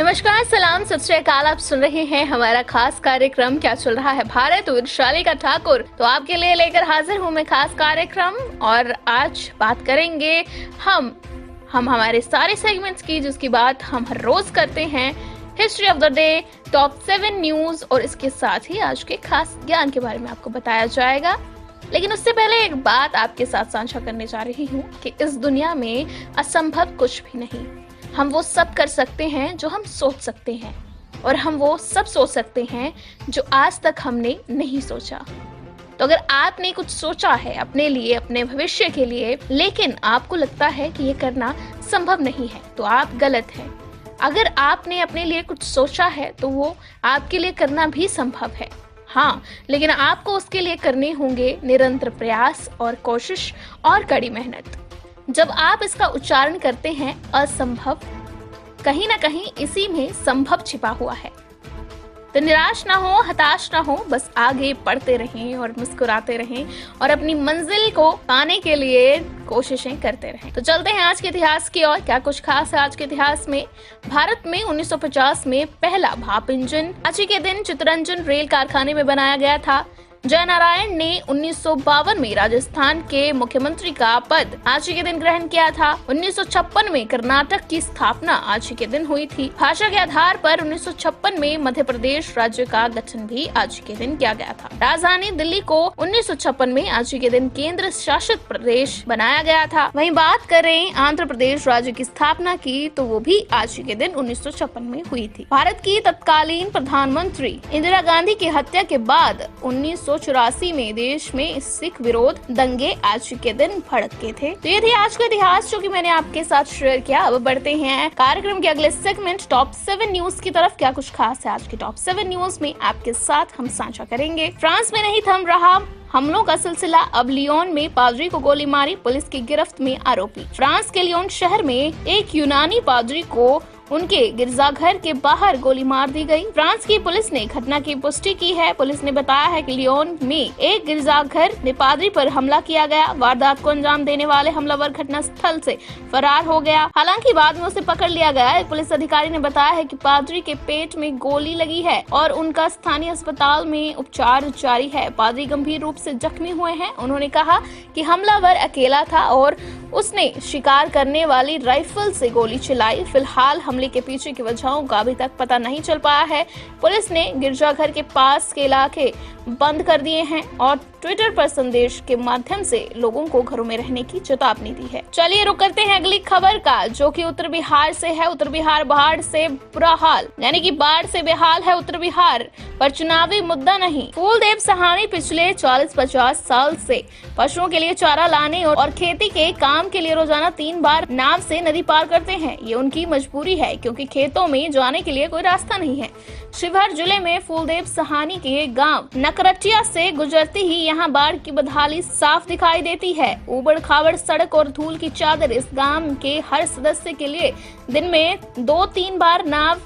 नमस्कार, सलाम, सत श्री अकाल। आप सुन रहे हैं हमारा खास कार्यक्रम क्या चल रहा है भारत, वैशाली का ठाकुर। तो आपके लिए लेकर हाजिर हूँ मैं खास कार्यक्रम, और आज बात करेंगे हम हमारे सारे सेगमेंट्स की, जिसकी बात हम हर रोज करते हैं। History of the day, top 7 news, और इसके साथ ही आज के खास ज्ञान के बारे में आपको बताया जाएगा। लेकिन उससे पहले एक बात आपके साथ साझा करने जा रही हूँ कि इस दुनिया में असंभव कुछ भी नहीं। हम वो सब कर सकते हैं जो हम सोच सकते हैं, और हम वो सब सोच सकते हैं जो आज तक हमने नहीं सोचा। तो अगर आपने कुछ सोचा है अपने लिए, अपने भविष्य के लिए, लेकिन आपको लगता है कि ये करना संभव नहीं है, तो आप गलत हैं। अगर आपने अपने लिए कुछ सोचा है तो वो आपके लिए करना भी संभव है। हाँ, लेकिन आपको उसके लिए करने होंगे निरंतर प्रयास और कोशिश और कड़ी मेहनत। जब आप इसका उच्चारण करते हैं असंभव, कहीं ना कहीं इसी में संभव छिपा हुआ है। तो निराश ना हो, हताश ना हो, बस आगे बढ़ते रहें और मुस्कुराते रहें और अपनी मंजिल को पाने के लिए कोशिशें करते रहें। तो चलते हैं आज के इतिहास की ओर। क्या कुछ खास है आज के इतिहास में। भारत में 1950 में पहला भाप इंजन आज ही के दिन चित्तरंजन रेल कारखाने में बनाया गया था। जयनारायण ने 1952 में राजस्थान के मुख्यमंत्री का पद आज ही के दिन ग्रहण किया था। 1956 में कर्नाटक की स्थापना आज ही के दिन हुई थी। भाषा के आधार पर 1956 में मध्य प्रदेश राज्य का गठन भी आज ही के दिन किया गया था। राजधानी दिल्ली को 1956 में आज ही के दिन केंद्र शासित प्रदेश बनाया गया था। वहीं बात करें आंध्र प्रदेश राज्य की स्थापना की, तो वो भी आज ही के दिन 1956 में हुई थी। भारत की तत्कालीन प्रधानमंत्री इंदिरा गांधी की हत्या के बाद 1984 में देश में सिख विरोध दंगे आज के दिन भड़के थे। तो ये थी आज का इतिहास जो कि मैंने आपके साथ शेयर किया। अब बढ़ते हैं कार्यक्रम के अगले सेगमेंट टॉप 7 न्यूज की तरफ। क्या कुछ खास है आज के टॉप 7 न्यूज में आपके साथ हम साझा करेंगे। फ्रांस में नहीं थम रहा हमलों का सिलसिला, अब लियोन में पादरी को गोली मारी, पुलिस की गिरफ्त में आरोपी। फ्रांस के लियोन शहर में एक यूनानी पादरी को उनके गिरजाघर के बाहर गोली मार दी गई। फ्रांस की पुलिस ने घटना की पुष्टि की है। पुलिस ने बताया है कि लियोन में एक गिरजाघर में पादरी पर हमला किया गया। वारदात को अंजाम देने वाले हमलावर घटना स्थल से फरार हो गया। हालांकि बाद में उसे पकड़ लिया गया। एक पुलिस अधिकारी ने बताया है कि पादरी के पेट में गोली लगी है और उनका स्थानीय अस्पताल में उपचार जारी है। पादरी गंभीर रूप से जख्मी हुए हैं। उन्होंने कहा कि हमलावर अकेला था और उसने शिकार करने वाली राइफल से गोली चलाई। फिलहाल हमले के पीछे की वजहों का अभी तक पता नहीं चल पाया है। पुलिस ने गिरजाघर के पास के इलाके बंद कर दिए हैं और ट्विटर पर संदेश के माध्यम से लोगों को घरों में रहने की चेतावनी दी है। चलिए रुक करते हैं अगली खबर का, जो कि उत्तर बिहार से है। उत्तर बिहार बाढ़ से बुरा हाल, यानी कि बाढ़ से बेहाल है उत्तर बिहार, पर चुनावी मुद्दा नहीं। फूलदेव सहानी पिछले 40-50 साल से पशुओं के लिए चारा लाने और खेती के काम के लिए रोजाना 3 बार नाव से नदी पार करते हैं। ये उनकी मजबूरी है, क्योंकि खेतों में जाने के लिए कोई रास्ता नहीं है। शिवहर जिले में फूलदेव सहानी के गांव नकरटिया से गुजरती ही यहां बाढ़ की बदहाली साफ दिखाई देती है। उबड़ खाबड़ सड़क और धूल की चादर इस गांव के हर सदस्य के लिए दिन में 2-3 बार नाव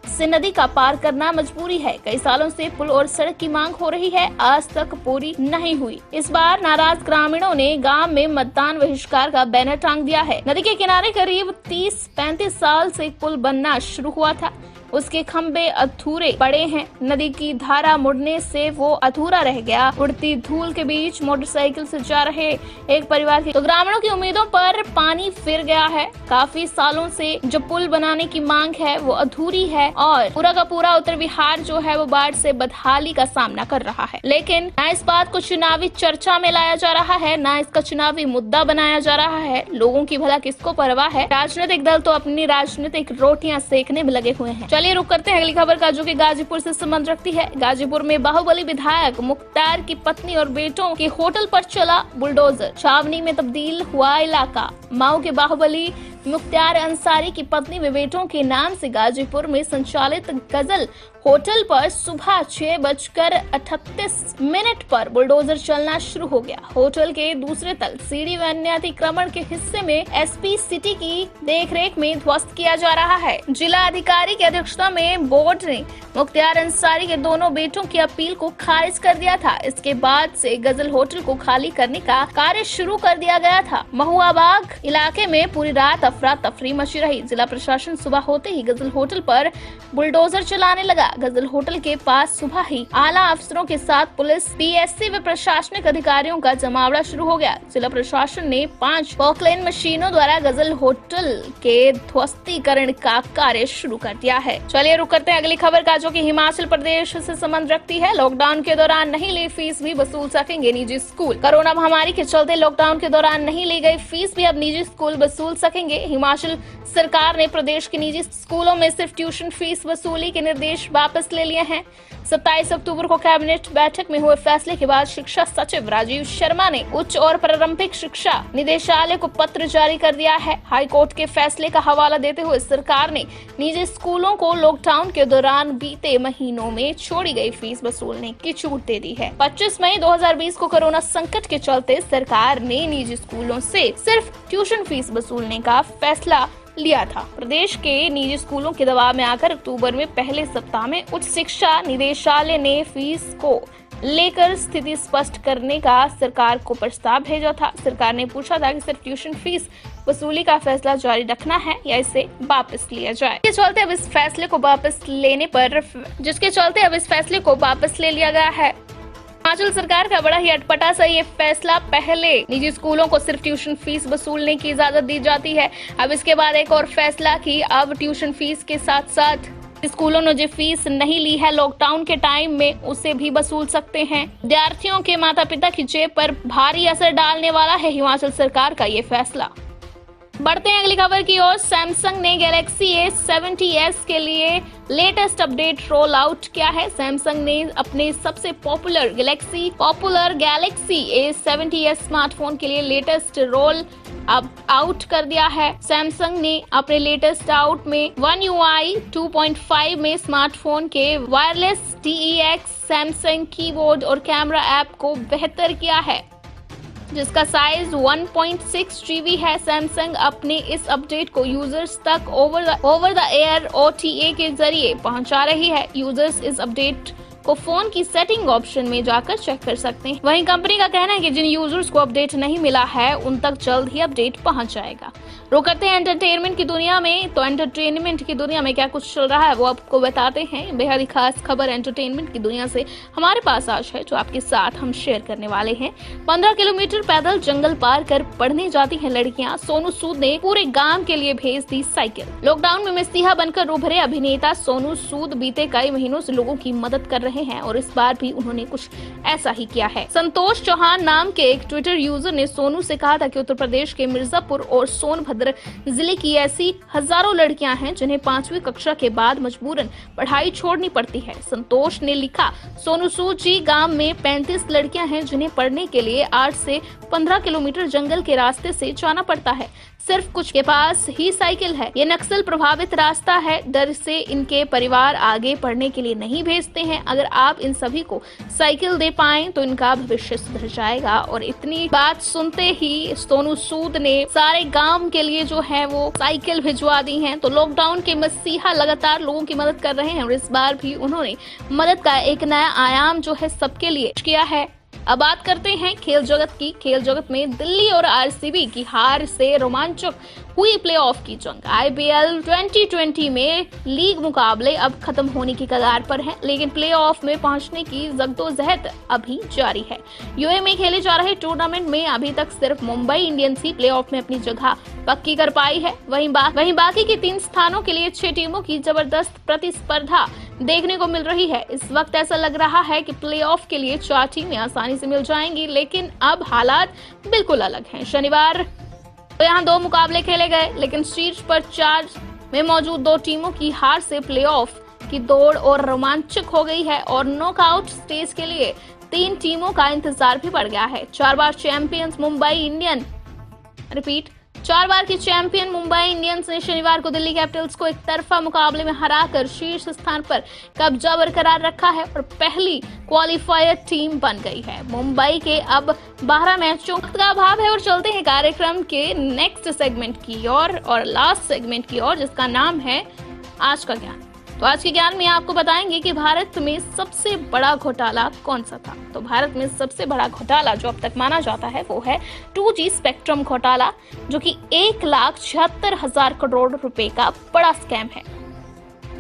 से नदी का पार करना मजबूरी है। कई सालों से पुल और सड़क की मांग हो रही है, आज तक पूरी नहीं हुई। इस बार नाराज ग्रामीणों ने गांव में मतदान बहिष्कार का बैनर टांग दिया है। नदी के किनारे करीब 30-35 साल से एक पुल बनना शुरू हुआ था, उसके खंभे अधूरे पड़े हैं। नदी की धारा मुड़ने से वो अधूरा रह गया। उड़ती धूल के बीच मोटरसाइकिल से जा रहे एक परिवार की तो ग्रामीणों की उम्मीदों पर पानी फिर गया है। काफी सालों से जो पुल बनाने की मांग है वो अधूरी है और पूरा का पूरा उत्तर बिहार जो है वो बाढ़ से बदहाली का सामना कर रहा है। लेकिन न इस बात को चुनावी चर्चा में लाया जा रहा है, न इसका चुनावी मुद्दा बनाया जा रहा है। लोगों की भला किसको परवाह है। राजनीतिक दल तो अपनी राजनीतिक रोटियां सेकने में लगे हुए हैं। चलिए रुक करते हैं अगली खबर का, जो कि गाजीपुर से संबंध रखती है। गाजीपुर में बाहुबली विधायक मुख्तार की पत्नी और बेटों के होटल पर चला बुलडोजर, छावनी में तब्दील हुआ इलाका। माऊ के बाहुबली मुख्तार अंसारी की पत्नी व बेटों के नाम से गाजीपुर में संचालित गजल होटल पर सुबह 6:38 पर बुलडोजर चलना शुरू हो गया। होटल के दूसरे तल सीढ़ी व अन्य अतिक्रमण के हिस्से में एसपी सिटी की देखरेख में ध्वस्त किया जा रहा है। जिला अधिकारी की अध्यक्षता में बोर्ड ने मुख्तियार अंसारी के दोनों बेटों की अपील को खारिज कर दिया था। इसके बाद से गजल होटल को खाली करने का कार्य शुरू कर दिया गया था। महुआबाग इलाके में पूरी रात अफरा तफरी मची रही। जिला प्रशासन सुबह होते ही गजल होटल पर बुलडोजर चलाने लगा। गजल होटल के पास सुबह ही आला अफसरों के साथ पुलिस, पीएससी व प्रशासनिक अधिकारियों का जमावड़ा शुरू हो गया। जिला प्रशासन ने 5 पॉकलेन मशीनों द्वारा गजल होटल के ध्वस्तीकरण का कार्य शुरू कर दिया है। चलिए रुक करते हैं अगली खबर का, जो कि हिमाचल प्रदेश से संबंध रखती है। लॉकडाउन के दौरान नहीं ली फीस भी वसूल सकेंगे निजी स्कूल। कोरोना महामारी के चलते लॉकडाउन के दौरान नहीं ली गई फीस भी अब निजी स्कूल वसूल सकेंगे। हिमाचल सरकार ने प्रदेश के निजी स्कूलों में सिर्फ ट्यूशन फीस वसूली के निर्देश वापस ले लिए हैं। 27 अक्टूबर को कैबिनेट बैठक में हुए फैसले के बाद शिक्षा सचिव राजीव शर्मा ने उच्च और प्रारंभिक शिक्षा निदेशालय को पत्र जारी कर दिया है। हाईकोर्ट के फैसले का हवाला देते हुए सरकार ने निजी स्कूलों को लॉकडाउन के दौरान बीते महीनों में छोड़ी गई फीस वसूलने की छूट दे दी है। 25 मई 2020 को कोरोना संकट के चलते सरकार ने निजी स्कूलों से सिर्फ ट्यूशन फीस वसूलने का फैसला लिया था। प्रदेश के निजी स्कूलों के दबाव में आकर अक्टूबर में पहले सप्ताह में उच्च शिक्षा निदेशालय ने फीस को लेकर स्थिति स्पष्ट करने का सरकार को प्रस्ताव भेजा था। सरकार ने पूछा था कि सिर्फ ट्यूशन फीस वसूली का फैसला जारी रखना है या इसे वापस लिया जाए। जिसके चलते अब इस फैसले को वापस ले लिया गया है। हिमाचल सरकार का बड़ा ही अटपटा सा ये फैसला। पहले निजी स्कूलों को सिर्फ ट्यूशन फीस वसूलने की इजाजत दी जाती है। अब इसके बाद एक और फैसला कि अब ट्यूशन फीस के साथ साथ स्कूलों ने जो फीस नहीं ली है लॉकडाउन के टाइम में उसे भी वसूल सकते हैं। विद्यार्थियों के माता पिता की जेब पर भारी असर डालने वाला है हिमाचल सरकार का ये फैसला। बढ़ते हैं अगली खबर की ओर। सैमसंग ने गैलेक्सी A70s के लिए लेटेस्ट अपडेट रोल आउट किया है। सैमसंग ने अपने सबसे पॉपुलर गैलेक्सी A70s स्मार्टफोन के लिए लेटेस्ट रोल आउट कर दिया है। सैमसंग ने अपने लेटेस्ट आउट में One UI 2.5 में स्मार्टफोन के वायरलेस TEX, सैमसंग कीबोर्ड और कैमरा ऐप को बेहतर किया है, जिसका साइज 1.6 GB है। सैमसंग अपने इस अपडेट को यूजर्स तक ओवर द एयर OTA के जरिए पहुंचा रही है। यूजर्स इस अपडेट को फोन की सेटिंग ऑप्शन में जाकर चेक कर सकते हैं। वहीं कंपनी का कहना है कि जिन यूजर्स को अपडेट नहीं मिला है उन तक जल्द ही अपडेट पहुंच जाएगा। रुक करते हैं एंटरटेनमेंट की दुनिया में। तो एंटरटेनमेंट की दुनिया में क्या कुछ चल रहा है वो आपको बताते हैं। बेहद ही खास खबर एंटरटेनमेंट की दुनिया से हमारे पास आज है, जो आपके साथ हम शेयर करने वाले हैं। 15 किलोमीटर पैदल जंगल पार कर पढ़ने जाती हैं लड़कियां। सोनू सूद ने पूरे गांव के लिए भेज दी साइकिल। लॉकडाउन में मसीहा बनकर उभरे अभिनेता सोनू सूद बीते कई महीनों से लोगों की मदद कर रहे हैं और इस बार भी उन्होंने कुछ ऐसा ही किया है। संतोष चौहान नाम के एक ट्विटर यूजर ने सोनू से कहा था कि उत्तर प्रदेश के मिर्जापुर और सोनभद्र जिले की ऐसी हजारों लड़कियां हैं जिन्हें 5वीं कक्षा के बाद मजबूरन पढ़ाई छोड़नी पड़ती है। संतोष ने लिखा, सोनू सूद जी, गांव में 35 लड़कियां हैं जिन्हें पढ़ने के लिए 8 से 15 किलोमीटर जंगल के रास्ते से जाना पड़ता है। सिर्फ कुछ के पास ही साइकिल है। ये नक्सल प्रभावित रास्ता है। डर से इनके परिवार आगे पढ़ने के लिए नहीं भेजते हैं। अगर आप इन सभी को साइकिल दे पाएं तो इनका भविष्य सुधर जाएगा। और इतनी बात सुनते ही सोनू सूद ने सारे गांव के लिए जो है वो साइकिल भिजवा दी हैं। तो लॉकडाउन के मसीहा लगातार लोगों की मदद कर रहे हैं और इस बार भी उन्होंने मदद का एक नया आयाम जो है सबके लिए किया है। अब बात करते हैं खेल जगत की। खेल जगत में दिल्ली और आरसीबी की हार से रोमांचक हुई प्लेऑफ की जंग। IPL 2020 में लीग मुकाबले अब खत्म होने की कगार पर हैं, लेकिन प्लेऑफ में पहुंचने की जद्दोजहद अभी जारी है। यूएई में खेले जा रहे टूर्नामेंट में अभी तक सिर्फ मुंबई इंडियंस ही प्लेऑफ में अपनी जगह पक्की कर पाई है। वहीं बाकी के 3 स्थानों के लिए 6 टीमों की जबरदस्त प्रतिस्पर्धा देखने को मिल रही है। इस वक्त ऐसा लग रहा है कि प्लेऑफ के लिए 4 टीमें आसानी से मिल जाएंगी, लेकिन अब हालात बिल्कुल अलग हैं। शनिवार तो यहाँ 2 मुकाबले खेले गए, लेकिन शीर्ष पर 4 में मौजूद 2 टीमों की हार से प्लेऑफ की दौड़ और रोमांचक हो गई है और नॉकआउट स्टेज के लिए 3 टीमों का इंतजार भी बढ़ गया है। 4 बार चैंपियंस मुंबई इंडियन 4 बार की चैंपियन मुंबई इंडियंस ने शनिवार को दिल्ली कैपिटल्स को एक तरफा मुकाबले में हराकर शीर्ष स्थान पर कब्जा बरकरार रखा है और पहली क्वालिफायर टीम बन गई है। मुंबई के अब 12 मैचों का अभाव है और चलते हैं कार्यक्रम के नेक्स्ट सेगमेंट की ओर और लास्ट सेगमेंट की ओर, जिसका नाम है आज का ज्ञान। तो आज के ज्ञान में आपको बताएंगे कि भारत में सबसे बड़ा घोटाला कौन सा था। तो भारत में सबसे बड़ा घोटाला जो अब तक माना जाता है वो है 2G स्पेक्ट्रम घोटाला, जो कि 1,76,000 करोड़ रुपए का बड़ा स्कैम है।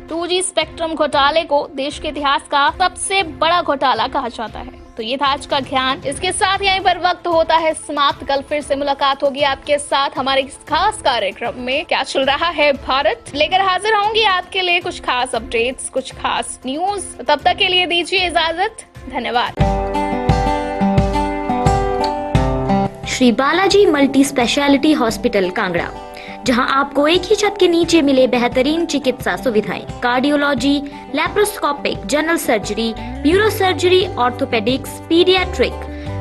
2G स्पेक्ट्रम घोटाले को देश के इतिहास का सबसे बड़ा घोटाला कहा जाता है। तो ये था आज का ज्ञान। इसके साथ यहीं पर वक्त होता है समाप्त। कल फिर से मुलाकात होगी आपके साथ हमारे इस खास कार्यक्रम में क्या चल रहा है भारत लेकर हाजिर होंगी आपके लिए कुछ खास अपडेट्स, कुछ खास न्यूज। तब तक के लिए दीजिए इजाजत। धन्यवाद। Shri Balaji multi speciality hospital Kangra, जहां आपको एक ही छत के नीचे मिले बेहतरीन चिकित्सा सुविधाएं, cardiology, laparoscopic, general surgery, neuro surgery, orthopaedics, paediatric,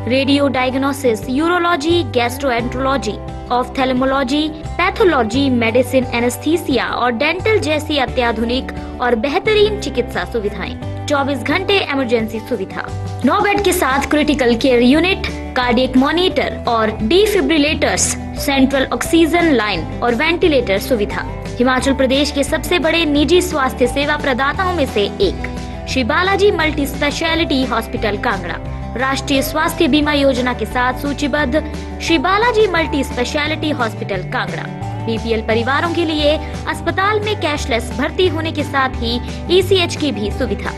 radio diagnosis, urology, gastroenterology, ophthalmology, pathology, medicine, anaesthesia और डेंटल जैसी अत्याधुनिक और बेहतरीन चिकित्सा सुविधाएं, 24 घंटे इमरजेंसी सुविधा, 9 बेड के साथ critical care unit, cardiac monitor और डिफिब्रिलेटर्स, सेंट्रल ऑक्सीजन लाइन और वेंटिलेटर सुविधा। हिमाचल प्रदेश के सबसे बड़े निजी स्वास्थ्य सेवा प्रदाताओं में से एक Shri Balaji multi speciality hospital Kangra राष्ट्रीय स्वास्थ्य बीमा योजना के साथ सूचीबद्ध Shri Balaji multi speciality hospital Kangra BPL परिवारों के लिए अस्पताल में कैशलेस भर्ती होने के साथ ही ECH की भी सुविधा।